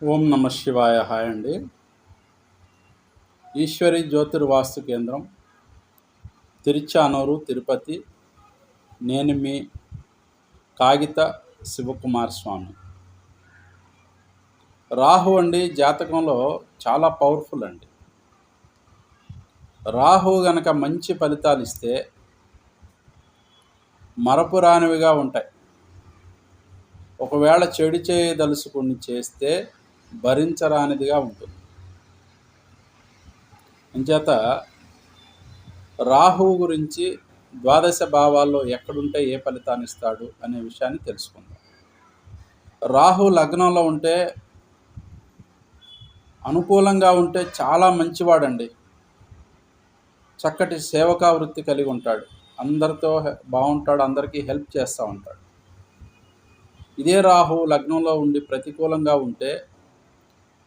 ఓం నమ శివాయ. హాయ్ అండి. ఈశ్వరి జ్యోతిర్వాస్తు కేంద్రం, తిరుచానూరు, తిరుపతి. నేను మీ కాగిత శివకుమార్ స్వామి. రాహు అండి జాతకంలో చాలా పవర్ఫుల్ అండి. రాహు గనక మంచి ఫలితాలు ఇస్తే మరపురానివిగా ఉంటాయి. ఒకవేళ చెడు చేయదలుచుకుని చేస్తే భరించరానిదిగా ఉంటుంది. అంచేత రాహువు గురించి ద్వాదశ భావాల్లో ఎక్కడుంటే ఏ ఫలితాన్ని ఇస్తాడు అనే విషయాన్ని తెలుసుకుందాం. రాహు లగ్నంలో ఉంటే, అనుకూలంగా ఉంటే చాలా మంచివాడండి. చక్కటి సేవకా వృత్తి కలిగి ఉంటాడు. అందరితో బాగుంటాడు, అందరికీ హెల్ప్ చేస్తూ ఉంటాడు. ఇదే రాహు లగ్నంలో ఉండి ప్రతికూలంగా ఉంటే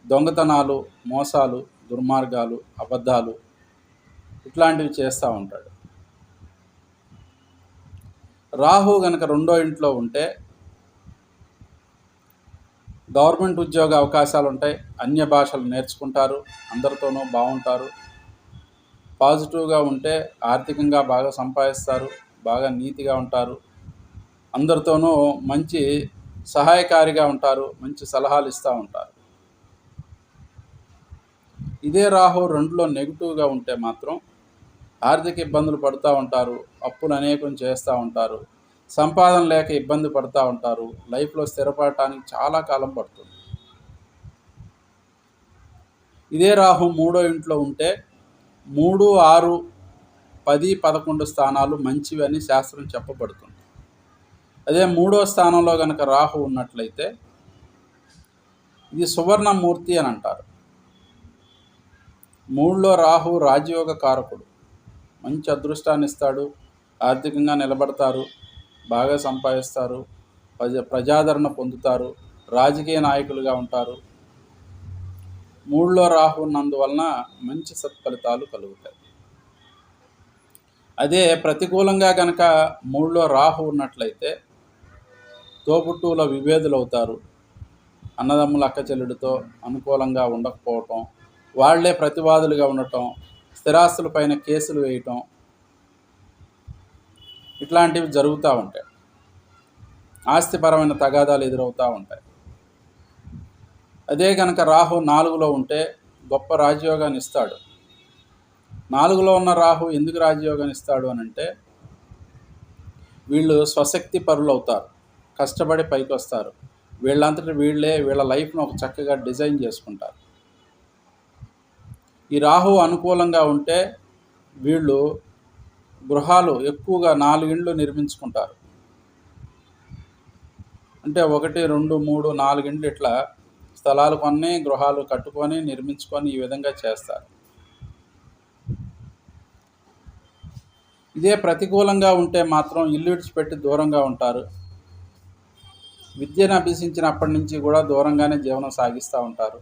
దొంగతనాలు, మోసాలు, దుర్మార్గాలు, అబద్ధాలు ఇట్లాంటివి చేస్తూ ఉంటాడు. రాహు గనక రెండో ఇంట్లో ఉంటే గవర్నమెంట్ ఉద్యోగ అవకాశాలు ఉంటాయి, అన్య భాషలు నేర్చుకుంటారు, అందరితోనూ బాగుంటారు. పాజిటివ్గా ఉంటే ఆర్థికంగా బాగా సంపాదిస్తారు, బాగా నీతిగా ఉంటారు, అందరితోనూ మంచి సహాయకారిగా ఉంటారు, మంచి సలహాలు ఇస్తూ ఉంటారు. ఇదే రాహు రెండులో నెగిటివ్గా ఉంటే మాత్రం ఆర్థిక ఇబ్బందులు పడుతూ ఉంటారు, అప్పులు అనేకం చేస్తూ ఉంటారు, సంపాదన లేక ఇబ్బంది పడుతూ ఉంటారు, లైఫ్లో స్థిరపడటానికి చాలా కాలం పడుతుంది. ఇదే రాహు మూడో ఇంట్లో ఉంటే 3, 6, 10, 11 స్థానాలు మంచివి అని శాస్త్రం చెప్పబడుతుంది. అదే మూడో స్థానంలో కనుక రాహు ఉన్నట్లయితే ఇది సువర్ణమూర్తి అని అంటారు. 3లో రాహు రాజయోగ కారకుడు, మంచి అదృష్టాన్ని ఇస్తాడు, ఆర్థికంగా నిలబడతారు, బాగా సంపాదిస్తారు, ప్రజాదరణ పొందుతారు, రాజకీయ నాయకులుగా ఉంటారు. 3లో రాహు ఉన్నందువలన మంచి సత్ఫలితాలు కలుగుతాయి. అదే ప్రతికూలంగా కనుక 3లో రాహు ఉన్నట్లయితే తోబుట్టువుల విభేదులు అవుతారు, అన్నదమ్ముల అక్కచెల్లుడితో అనుకూలంగా ఉండకపోవటం, వాళ్లే ప్రతివాదులుగా ఉండటం, స్థిరాస్తులపైన కేసులు వేయటం ఇట్లాంటివి జరుగుతూ ఉంటాయి. ఆస్తిపరమైన తగాదాలు ఎదురవుతూ ఉంటాయి. అదే కనుక రాహు 4లో ఉంటే గొప్ప రాజయోగాన్ని ఇస్తాడు. 4లో ఉన్న రాహు ఎందుకు రాజయోగాన్ని ఇస్తాడు అని అంటే, వీళ్ళు స్వశక్తి పరులు అవుతారు, కష్టపడి పైకి వస్తారు, వీళ్ళంతటి వీళ్ళే వీళ్ళ లైఫ్ను ఒక చక్కగా డిజైన్ చేసుకుంటారు. ఈ రాహు అనుకూలంగా ఉంటే వీళ్ళు గృహాలు ఎక్కువగా 4 ఇండ్లు నిర్మించుకుంటారు. అంటే 1, 2, 3, 4 ఇండ్లు ఇట్లా స్థలాలు కొని గృహాలు కట్టుకొని నిర్మించుకొని ఈ విధంగా చేస్తారు. ఇదే ప్రతికూలంగా ఉంటే మాత్రం ఇల్లు విడిచిపెట్టి దూరంగా ఉంటారు. విద్యను అభ్యసించినప్పటి నుంచి కూడా దూరంగానే జీవనం సాగిస్తూ ఉంటారు.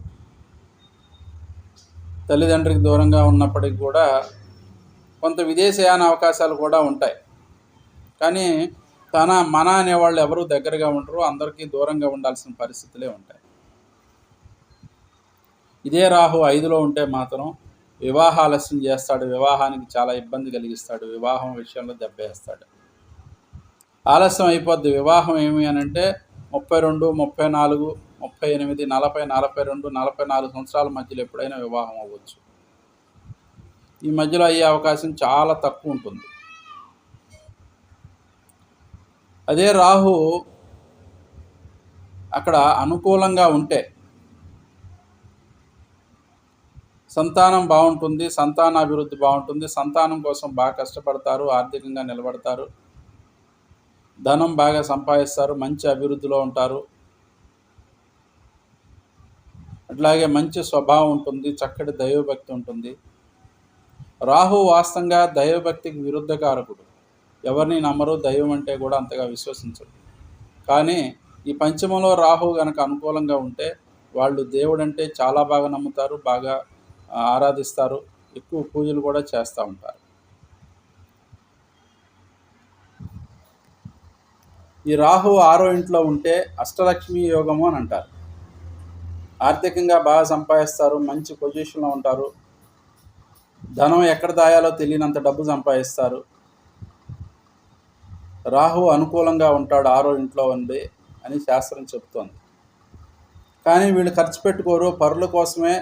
తల్లిదండ్రికి దూరంగా ఉన్నప్పటికీ కూడా కొంత విదేశయాన అవకాశాలు కూడా ఉంటాయి. కానీ మన అనేవాళ్ళు ఎవరు దగ్గరగా ఉండరు, అందరికీ దూరంగా ఉండాల్సిన పరిస్థితులే ఉంటాయి. ఇదే రాహు 5లో ఉంటే మాత్రం వివాహ ఆలస్యం చేస్తాడు, వివాహానికి చాలా ఇబ్బంది కలిగిస్తాడు, వివాహం విషయంలో దెబ్బేస్తాడు. ఆలస్యం అయిపోద్ది. వివాహం ఏమి అని అంటే 32, 34, 38, 40, 42, 44 సంవత్సరాల మధ్యలో ఎప్పుడైనా వివాహం అవ్వచ్చు. ఈ మధ్యలో అయ్యే అవకాశం చాలా తక్కువ ఉంటుంది. అదే రాహు అక్కడ అనుకూలంగా ఉంటే సంతానం బాగుంటుంది, సంతానాభివృద్ధి బాగుంటుంది, సంతానం కోసం బాగా కష్టపడతారు, ఆర్థికంగా నిలబడతారు, ధనం బాగా సంపాదిస్తారు, మంచి అభివృద్ధిలో ఉంటారు. అట్లాగే మంచి స్వభావం ఉంటుంది, చక్కటి దైవభక్తి ఉంటుంది. రాహు వాస్తవంగా దైవభక్తికి విరుద్ధకారకుడు. ఎవరిని నమ్మరు, దైవం అంటే కూడా అంతగా విశ్వసించరు. కానీ ఈ పంచమంలో రాహు కనుక అనుకూలంగా ఉంటే వాళ్ళు దేవుడంటే చాలా బాగా నమ్ముతారు, బాగా ఆరాధిస్తారు, ఎక్కువ పూజలు కూడా చేస్తూ ఉంటారు. ఈ రాహు 6వ ఇంట్లో ఉంటే అష్టలక్ష్మి యోగము అని అంటారు. ఆర్థికంగా బాగా సంపాదిస్తారు, మంచి పొజిషన్లో ఉంటారు, ధనం ఎక్కడ దాయాలో తెలియనంత డబ్బు సంపాదిస్తారు. రాహు అనుకూలంగా ఉంటాడు 6వ ఇంట్లో ఉంది అని శాస్త్రం చెప్తోంది. కానీ వీళ్ళు ఖర్చు పెట్టుకోరు, పరుల కోసమే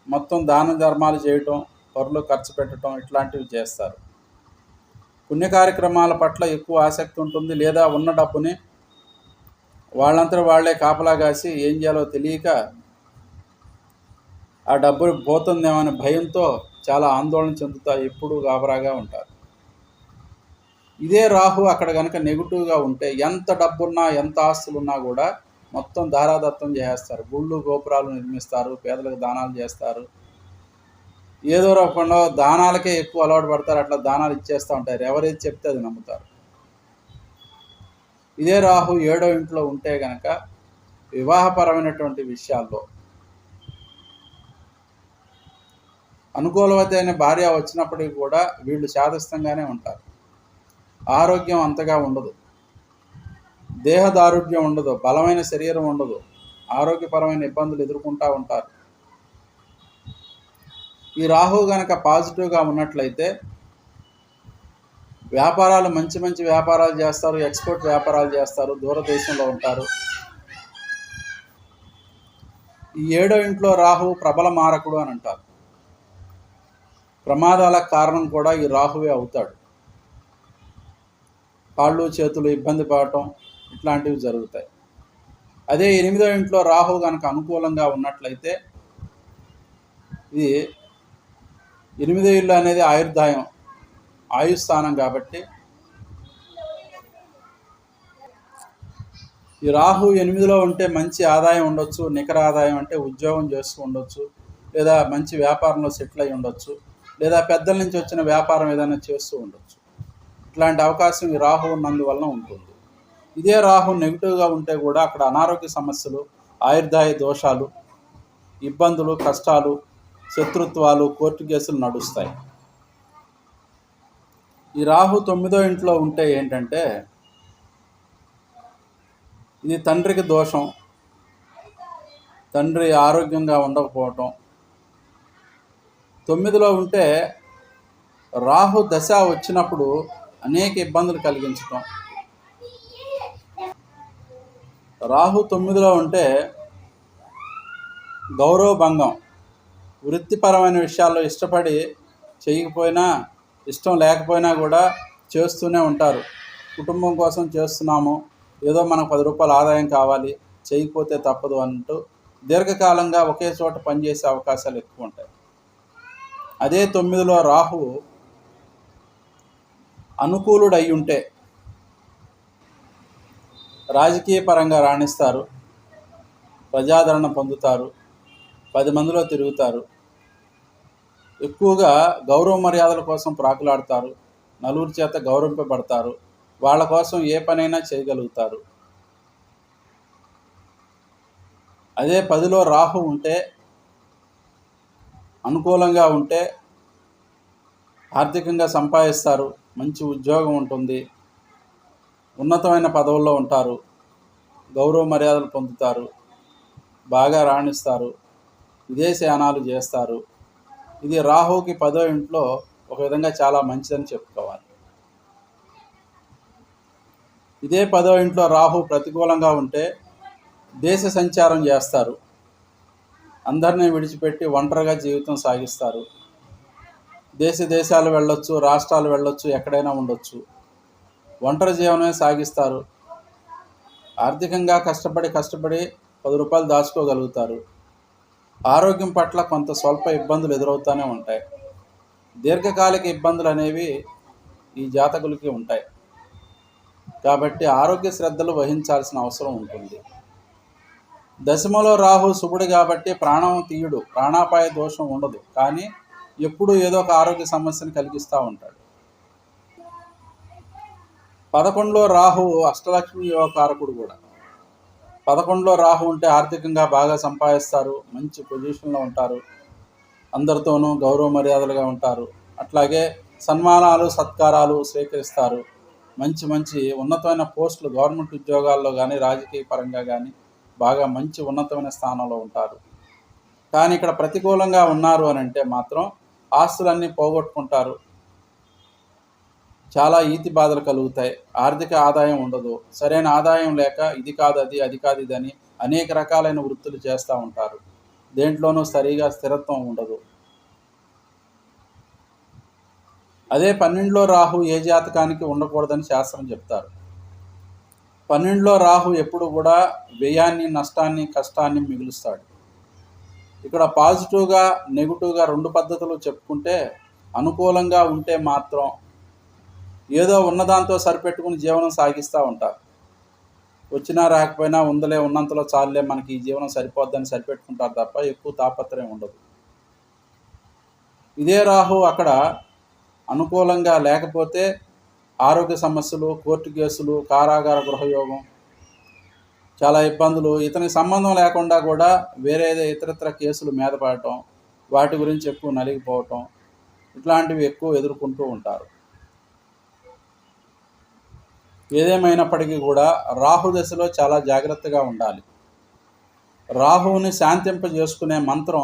మొత్తం దాన ధర్మాలు చేయటం, పరులు ఖర్చు పెట్టడం ఇట్లాంటివి చేస్తారు. పుణ్య కార్యక్రమాల పట్ల ఎక్కువ ఆసక్తి ఉంటుంది, లేదా ఉన్న డబ్బుని వాళ్ళంతా వాళ్ళే కాపలా కాసి ఏం చేయాలో తెలియక ఆ డబ్బు పోతుందేమో అనే భయంతో చాలా ఆందోళన చెందుతా ఎప్పుడూ గాబరాగా ఉంటారు. ఇదే రాహు అక్కడ కనుక నెగిటివ్గా ఉంటే ఎంత డబ్బున్నా ఎంత ఆస్తులున్నా కూడా మొత్తం ధారాదత్తం చేసేస్తారు. గుళ్ళు గోపురాలు నిర్మిస్తారు, పేదలకు దానాలు చేస్తారు, ఏదో రూపంలో దానాలకే ఎక్కువ అలవాటు పడతారు. అట్లా దానాలు ఇచ్చేస్తూ ఉంటారు, ఎవరైతే చెప్తే అది నమ్ముతారు. ఇదే రాహు 7వ ఇంట్లో ఉంటే కనుక వివాహపరమైనటువంటి విషయాల్లో అనుకూలవతైన భార్య వచ్చినప్పటికీ కూడా వీళ్ళు శాదస్తంగానే ఉంటారు. ఆరోగ్యం అంతగా ఉండదు, దేహదారుఢ్యం ఉండదు, బలమైన శరీరం ఉండదు, ఆరోగ్యపరమైన ఇబ్బందులు ఎదుర్కొంటూ ఉంటారు. ఈ రాహు కనుక పాజిటివ్గా ఉన్నట్లయితే వ్యాపారాలు మంచి మంచి వ్యాపారాలు చేస్తారు, ఎక్స్పోర్ట్ వ్యాపారాలు చేస్తారు, దూరదేశంలో ఉంటారు. ఈ 7వ ఇంట్లో రాహు ప్రబల మారకుడు అని అంటారు. ప్రమాదాలకు కారణం కూడా ఈ రాహువే అవుతాడు. కాళ్ళు చేతులు ఇబ్బంది పడటం ఇట్లాంటివి జరుగుతాయి. అదే 8వ ఇంట్లో రాహు కనుక అనుకూలంగా ఉన్నట్లయితే, ఇది 8వ ఇల్లు అనేది ఆయుర్దాయం, ఆయుస్థానం కాబట్టి ఈ రాహు 8లో ఉంటే మంచి ఆదాయం ఉండొచ్చు. నికర ఆదాయం అంటే ఉద్యోగం చేస్తూ ఉండొచ్చు, లేదా మంచి వ్యాపారంలో సెటిల్ అయి ఉండొచ్చు, లేదా పెద్దల నుంచి వచ్చిన వ్యాపారం ఏదైనా చేస్తూ ఉండొచ్చు. ఇట్లాంటి అవకాశం ఈ రాహు ఉన్నందువలన ఉంటుంది. ఇదే రాహు నెగిటివ్గా ఉంటే కూడా అక్కడ అనారోగ్య సమస్యలు, ఆయుర్దాయ దోషాలు, ఇబ్బందులు, కష్టాలు, శత్రుత్వాలు, కోర్టు కేసులు నడుస్తాయి. ఈ రాహు 9వ ఇంట్లో ఉంటే ఏంటంటే, ఇది తండ్రికి దోషం, తండ్రి ఆరోగ్యంగా ఉండకపోవటం. 9లో ఉంటే రాహు దశ వచ్చినప్పుడు అనేక ఇబ్బందులు కలిగించటం. రాహు 9లో ఉంటే గౌరవభంగం, వృత్తిపరమైన విషయాల్లో ఇష్టపడి చేయకపోయినా, ఇష్టం లేకపోయినా కూడా చేస్తూనే ఉంటారు. కుటుంబం కోసం చేస్తున్నాము, ఏదో మనకు 10 రూపాయల ఆదాయం కావాలి, చేయకపోతే తప్పదు అంటూ దీర్ఘకాలంగా ఒకే చోట పనిచేసే అవకాశాలు ఎక్కువ ఉంటాయి. అదే 9లో రాహు అనుకూలుడు అయి ఉంటే రాజకీయ పరంగా రాణిస్తారు, ప్రజాదరణ పొందుతారు, 10 మందిలో తిరుగుతారు, ఎక్కువగా గౌరవ మర్యాదల కోసం ప్రాకులాడతారు, నలుగురి చేత గౌరవింపబడతారు, వాళ్ళ కోసం ఏ పనైనా చేయగలుగుతారు. అదే 10లో రాహు ఉంటే, అనుకూలంగా ఉంటే ఆర్థికంగా సంపాదిస్తారు, మంచి ఉద్యోగం ఉంటుంది, ఉన్నతమైన పదవుల్లో ఉంటారు, గౌరవ మర్యాదలు పొందుతారు, బాగా రాణిస్తారు, విదేశయానాలు చేస్తారు. ఇది రాహుకి 10వ ఇంట్లో ఒక విధంగా చాలా మంచిదని చెప్పుకోవాలి. ఇదే 10వ ఇంట్లో రాహు ప్రతికూలంగా ఉంటే దేశ సంచారం చేస్తారు, అందరినీ విడిచిపెట్టి ఒంటరిగా జీవితం సాగిస్తారు, దేశాలు వెళ్ళొచ్చు, రాష్ట్రాలు వెళ్ళొచ్చు, ఎక్కడైనా ఉండొచ్చు, ఒంటరి జీవనమే సాగిస్తారు. ఆర్థికంగా కష్టపడి 10 రూపాయలు దాచుకోగలుగుతారు. ఆరోగ్యం పట్ల కొంత స్వల్ప ఇబ్బందులు ఎదురవుతూనే ఉంటాయి. దీర్ఘకాలిక ఇబ్బందులు అనేవి ఈ జాతకులకి ఉంటాయి, కాబట్టి ఆరోగ్య శ్రద్ధలు వహించాల్సిన అవసరం ఉంటుంది. దశమలో రాహు శుభుడు కాబట్టి ప్రాణం తీయుడు, ప్రాణాపాయ దోషం ఉండదు, కానీ ఎప్పుడూ ఏదో ఒక ఆరోగ్య సమస్యను కలిగిస్తూ ఉంటాడు. 11లో రాహు అష్టలక్ష్మి యోగకారకుడు కూడా. 11లో రాహు ఉంటే ఆర్థికంగా బాగా సంపాదిస్తారు, మంచి పొజిషన్లో ఉంటారు, అందరితోనూ గౌరవ మర్యాదలుగా ఉంటారు, అట్లాగే సన్మానాలు సత్కారాలు స్వీకరిస్తారు, మంచి మంచి ఉన్నతమైన పోస్టులు గవర్నమెంట్ ఉద్యోగాల్లో కానీ రాజకీయ పరంగా కానీ బాగా మంచి ఉన్నతమైన స్థానంలో ఉంటారు. కానీ ఇక్కడ ప్రతికూలంగా ఉన్నారు అని అంటే మాత్రం ఆస్తులన్నీ పోగొట్టుకుంటారు, చాలా ఈతి బాధలు కలుగుతాయి, ఆర్థిక ఆదాయం ఉండదు, సరైన ఆదాయం లేక ఇది కాదు అది, అది కాదు ఇది అని అనేక రకాలైన వృత్తులు చేస్తూ ఉంటారు. దేంట్లోనూ సరిగా స్థిరత్వం ఉండదు. అదే 12లో రాహు ఏ జాతకానికి ఉండకూడదని శాస్త్రం చెప్తారు. 12లో రాహు ఎప్పుడు కూడా వ్యయాన్ని, నష్టాన్ని, కష్టాన్ని మిగులుస్తాడు. ఇక్కడ పాజిటివ్గా నెగిటివ్గా రెండు పద్ధతులు చెప్పుకుంటే, అనుకూలంగా ఉంటే మాత్రం ఏదో ఉన్నదాంతో సరిపెట్టుకుని జీవనం సాగిస్తూ ఉంటారు. వచ్చినా రాకపోయినా ఉందలే, ఉన్నంతలో చాలులే, మనకి ఈ జీవనం సరిపోద్దని సరిపెట్టుకుంటారు తప్ప ఎక్కువ తాపత్రయం ఉండదు. ఇదే రాహు అక్కడ అనుకూలంగా లేకపోతే ఆరోగ్య సమస్యలు, కోర్టు కేసులు, కారాగార గృహయోగం, చాలా ఇబ్బందులు, ఇతనికి సంబంధం లేకుండా కూడా వేరే ఇతరత్ర కేసులు మీద పడటం, వాటి గురించి ఎక్కువ నలిగిపోవటం, ఇట్లాంటివి ఎక్కువ ఎదుర్కొంటూ ఉంటారు. ఏదేమైనప్పటికీ కూడా రాహు దశలో చాలా జాగ్రత్తగా ఉండాలి. రాహువుని శాంతింపజేసుకునే మంత్రం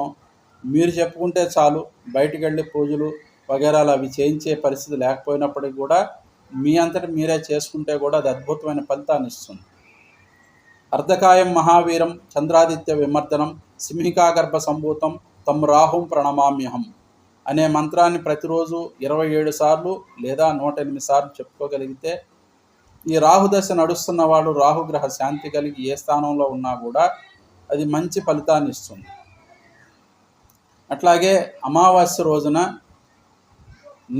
మీరు చెప్పుకుంటే చాలు, బయటికి వెళ్ళి పూజలు వగేరాలు అవి చేయించే పరిస్థితి లేకపోయినప్పటికీ కూడా మీ అంతటి మీరే చేసుకుంటే కూడా అది అద్భుతమైన ఫలితాన్ని ఇస్తుంది. అర్ధకాయం మహావీరం చంద్రాదిత్య విమర్దనం సింహికాగర్భ సంభూతం తం రాహుం ప్రణమామ్యహం అనే మంత్రాన్ని ప్రతిరోజు 27 సార్లు లేదా 108 సార్లు చెప్పుకోగలిగితే ఈ రాహుదశ నడుస్తున్న వాడు రాహుగ్రహ శాంతి కలిగి ఏ స్థానంలో ఉన్నా కూడా అది మంచి ఫలితాన్ని ఇస్తుంది. అట్లాగే అమావాస్య రోజున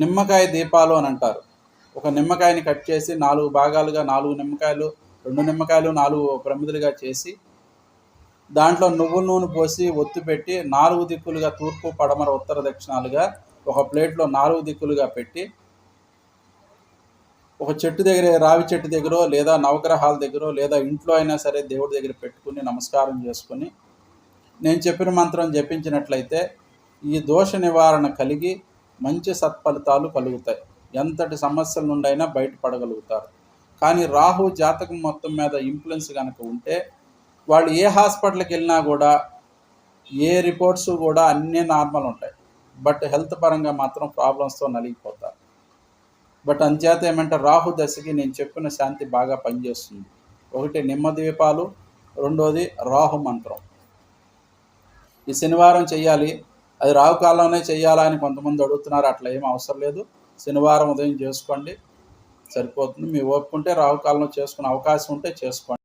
నిమ్మకాయ దీపాలు అని అంటారు. ఒక నిమ్మకాయని కట్ చేసి 4 భాగాలుగా 4 నిమ్మకాయలు, 2 నిమ్మకాయలు 4 ప్రమిదలుగా చేసి దాంట్లో నువ్వుల నూనె పోసి ఒత్తి పెట్టి 4 దిక్కులుగా తూర్పు, పడమర, ఉత్తర, దక్షిణాలుగా ఒక ప్లేట్లో 4 దిక్కులుగా పెట్టి ఒక చెట్టు దగ్గర, రావి చెట్టు దగ్గర లేదా నవగ్రహాల దగ్గర లేదా ఇంట్లో అయినా సరే దేవుడి దగ్గర పెట్టుకుని నమస్కారం చేసుకుని నేను చెప్పిన మంత్రం జపించినట్లయితే ఈ దోష నివారణ కలిగి మంచి సత్ఫలితాలు కలుగుతాయి. ఎంతటి సమస్యల నుండి అయినా బయటపడగలుగుతారు. కానీ రాహు జాతకం మొత్తం మీద ఇన్ఫ్లుయెన్స్ కనుక ఉంటే వాళ్ళు ఏ హాస్పిటల్కి వెళ్ళినా కూడా ఏ రిపోర్ట్స్ కూడా అన్నీ నార్మల్ ఉంటాయి, బట్ హెల్త్ పరంగా మాత్రం ప్రాబ్లమ్స్తో నలిగిపోతారు. బట్ అంచేత ఏమంటే రాహు దశకి నేను చెప్పిన శాంతి బాగా పనిచేస్తుంది. ఒకటి నిమ్మ దీపాలు, రెండోది రాహు మంత్రం. ఈ శనివారం చెయ్యాలి, అది రాహుకాలంలోనే చెయ్యాలా అని కొంతమంది అడుగుతున్నారు. అట్లా ఏం అవసరం లేదు, శనివారం ఉదయం చేసుకోండి సరిపోతుంది. మీ ఓపుకుంటే రాహుకాలంలో చేసుకునే అవకాశం ఉంటే చేసుకోండి.